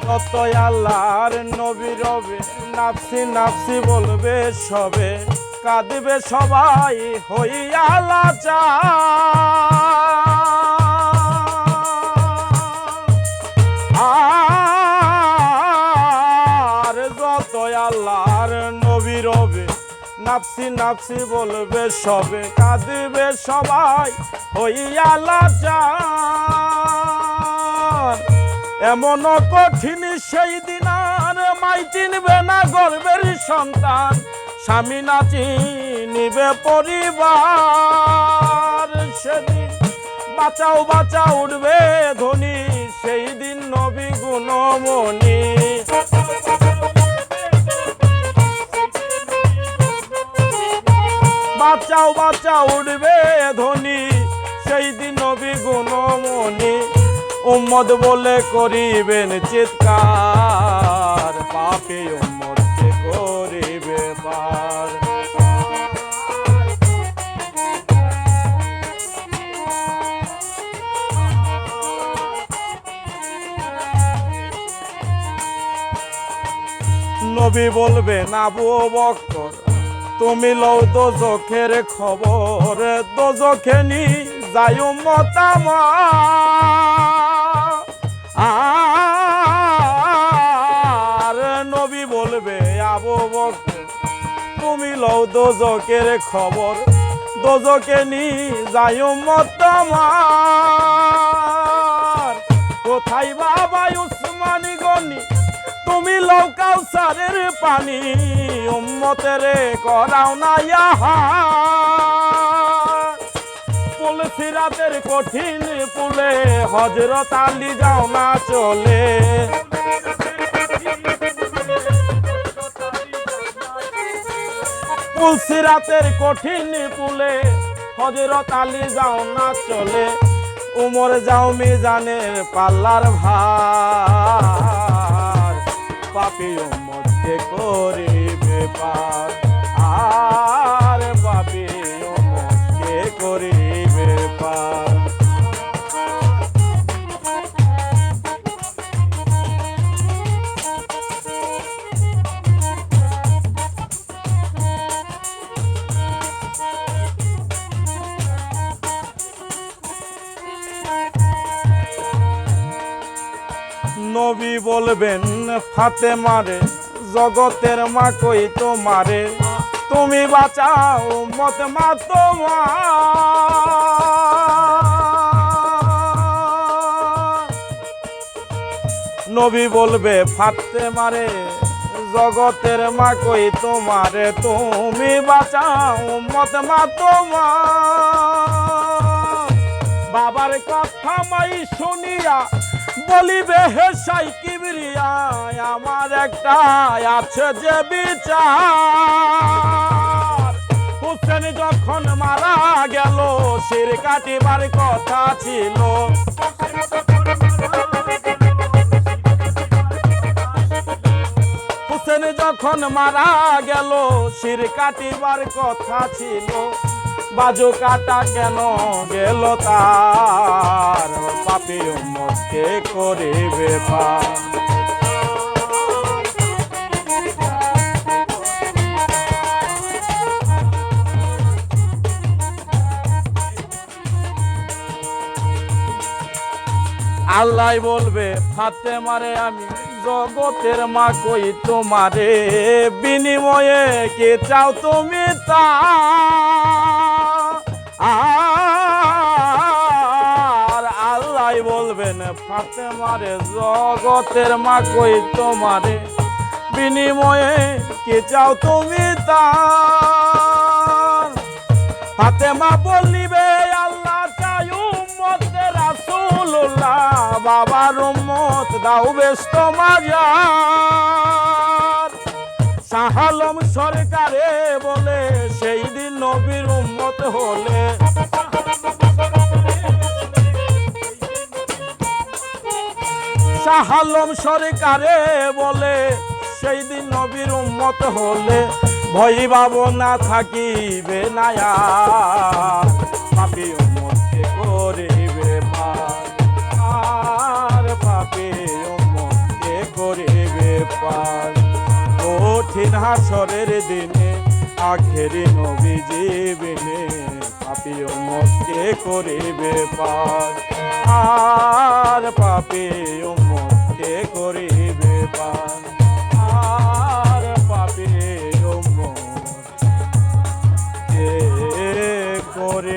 যতই আল্লাহর নবী রবে নাফসি নাফসি বলবে সবে, কাঁদবে সবাই হইয়া লাচার। আর যতই আল্লাহর নবী রবে নাফসি নাফসি বলবে সবে, কাঁদবে সবাই হইয়া লাচার। এমন কঠিন সেই দিন আর মাই চিনবে না গর্বের সন্তান, স্বামী না চিনিবে পরিবার। সেদিন বাঁচাও বাঁচাও উঠবে ধ্বনি, সেই দিন নবী গুণমণি। বাঁচাও বাঁচাও উঠবে ধ্বনি, সেই দিন নবী গুণমণি। উম্মত বলে করিবেন চিৎকার, পাপী উম্মতকে করিবে পার। নবী বলবেন আবু বকর তুমি লও দোজখের খবর, দোজখে নি যাই উম্মত আমার। আর নবী বলবে আবু বকর তুমি লও দোজখের খবর, দোজখে নি যাই উম্মত আমার। কোথায় বাবা উসমানী গনি তুমি লও কাউসারের পানি, উম্মতের করাও না আহার। পুল সিরাতের কঠিন পুলে হযরত আলী যাও না চলে, পুল সিরাতের কঠিন পুলে হযরত আলী যাও না চলে। উমর যাও মিজানের পাল্লার ভার, পাপী উম্মতকে করিবে পার। আর পাপী উম্মতকে করিবে পার। নবী বলবেন ফাতেমারে জগতের মা কই তোমারে, তুমি বাঁচাও উম্মত মা তোমার। নবী বলবে ফাতেমারে জগতের মা কই তোমারে, তুমি বাঁচাও উম্মত মা তোমার। বাবার কথা মাই শুনিয়া বলিবে হে সাই কিবরিয়া, আমার একটা আছে যে বিচার। হুসেন যখন মারা গেল শির কাটিবার কথা ছিল, হুসেন যখন মারা গেল শির কাটিবার কথা ছিল। বাজু কাটা কেন গেল তার, পাপী উম্মতকে করিবে পার। আল্লাহ বলবে ফাতেমারে আমি জগতের মা কই তোমারে, বিনিময়ে কে চাও তুমি তা। আর আল্লাহ বলবেন ফাতেমারে জগতের মা কই তোমারে, বিনিময়ে কে চাও তুমি তা। ফাতেমা বলিবে আল্লাহ চাই উম্মতে রাসূলুল্লাহ, বাবার উম্মত দাও বেস্ত মাজার। শাহ আলম সরকারে বলে সেই দিন নবীর উম্মত হলে, শাহ আলম সরকারে বলে সেই দিন নবীর উম্মত হলে, ভয় ভাবনা থাকিবে না আর, পাপী উম্মতকে করিবে পার। আর পাপী উম্মতকে পার। কঠিন হাসরের দিনে আখেরি নবীজি বিনে পাপী উম্মতকে করিবে পার। আর পাপী উম্মতকে করিবে পার। আর পাপী উম্মতকে করে